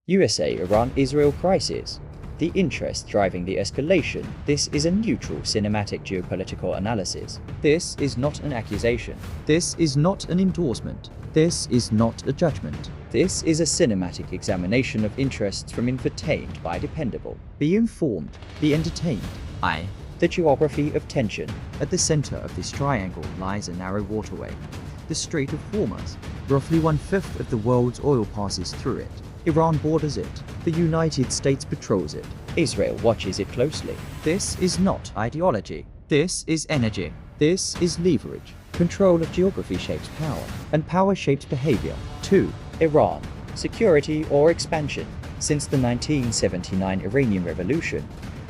USA, Iran, Israel crisis. The interest driving the escalation. This is a neutral cinematic geopolitical analysis. This is not an accusation. This is not an endorsement. This is not a judgment. This is a cinematic examination of interests from infotained by dependable. Be informed, be entertained. The geography of tension. At the center of this triangle lies a narrow waterway, the Strait of Hormuz. Roughly 1/5 of the world's oil passes through it. Iran borders it. The United States patrols it. Israel watches it closely. This is not ideology. This is energy. This is leverage. Control of geography shapes power, and power shapes behavior. 2. Iran. Security or expansion. Since the 1979 Iranian Revolution,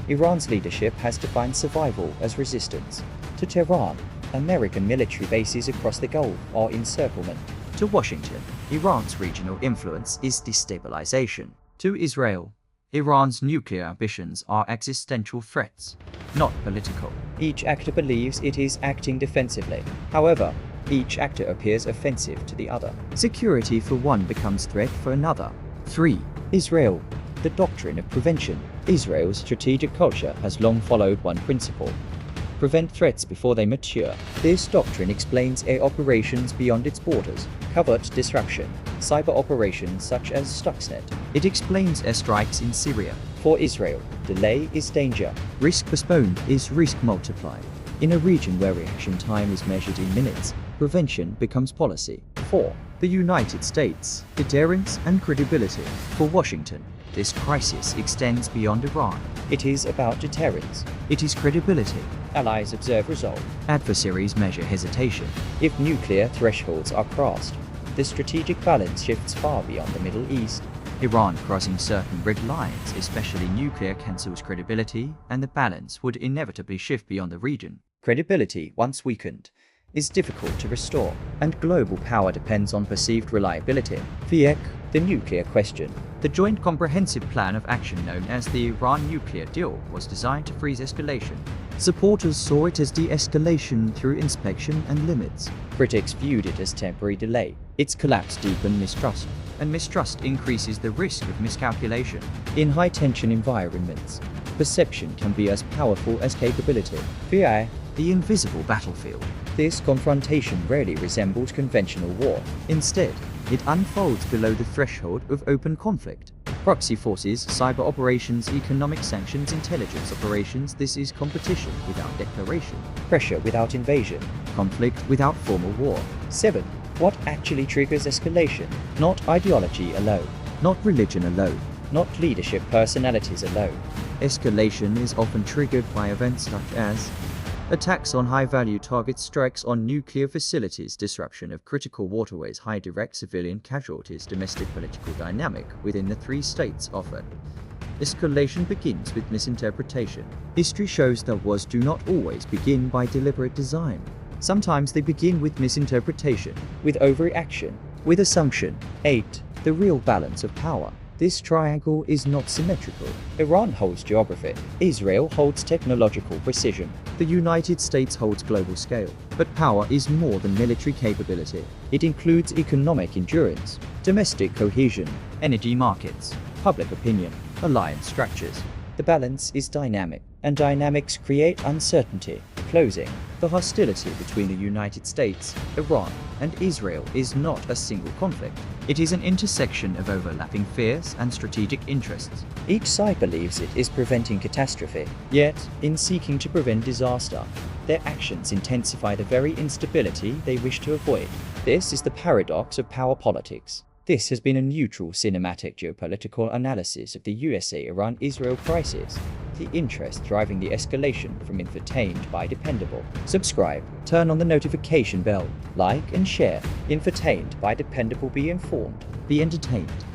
Iran's leadership has defined survival as resistance. To Tehran, American military bases across the Gulf are encirclement. To Washington, Iran's regional influence is destabilization. To Israel, Iran's nuclear ambitions are existential threats, not political. Each actor believes it is acting defensively. However, each actor appears offensive to the other. Security for one becomes threat for another. 3. Israel. The doctrine of prevention. Israel's strategic culture has long followed one principle: prevent threats before they mature. This doctrine explains air operations beyond its borders, covert disruption, cyber operations such as Stuxnet. It explains airstrikes in Syria. For Israel, delay is danger. Risk postponed is risk multiplied. In a region where reaction time is measured in minutes, prevention becomes policy. 4. The United States. Deterrence and credibility. For Washington, this crisis extends beyond Iran. It is about deterrence. It is credibility. Allies observe resolve. Adversaries measure hesitation. If nuclear thresholds are crossed, the strategic balance shifts far beyond the Middle East. Iran crossing certain red lines, especially nuclear, cancels credibility, and the balance would inevitably shift beyond the region. Credibility, once weakened, is difficult to restore, and global power depends on perceived reliability. The nuclear question. The Joint Comprehensive Plan of Action known as the Iran nuclear deal was designed to freeze escalation. Supporters saw it as de-escalation through inspection and limits. Critics viewed it as temporary delay. Its collapse deepened mistrust, and mistrust increases the risk of miscalculation. In high-tension environments, perception can be as powerful as capability. The invisible battlefield. This confrontation rarely resembles conventional war. Instead, it unfolds below the threshold of open conflict. Proxy forces, cyber operations, economic sanctions, intelligence operations. This is competition without declaration. Pressure without invasion. Conflict without formal war. 7. What actually triggers escalation? Not ideology alone. Not religion alone. Not leadership personalities alone. Escalation is often triggered by events such as attacks on high-value targets, strikes on nuclear facilities, disruption of critical waterways, high direct civilian casualties, domestic political dynamic within the 3 states offered. Escalation begins with misinterpretation. History shows that wars do not always begin by deliberate design. Sometimes they begin with misinterpretation, with overreaction, with assumption. 8. The real balance of power. This triangle is not symmetrical. Iran holds geography. Israel holds technological precision. The United States holds global scale. But power is more than military capability. It includes economic endurance, domestic cohesion, energy markets, public opinion, alliance structures. The balance is dynamic, and dynamics create uncertainty. Closing. The hostility between the United States, Iran, and Israel is not a single conflict. It is an intersection of overlapping fears and strategic interests. Each side believes it is preventing catastrophe, yet, in seeking to prevent disaster, their actions intensify the very instability they wish to avoid. This is the paradox of power politics. This has been a neutral cinematic geopolitical analysis of the USA-Iran-Israel crisis. The interest driving the escalation from infotained by dependable. Subscribe, turn on the notification bell, like and share. Infotained by dependable, be informed, be entertained.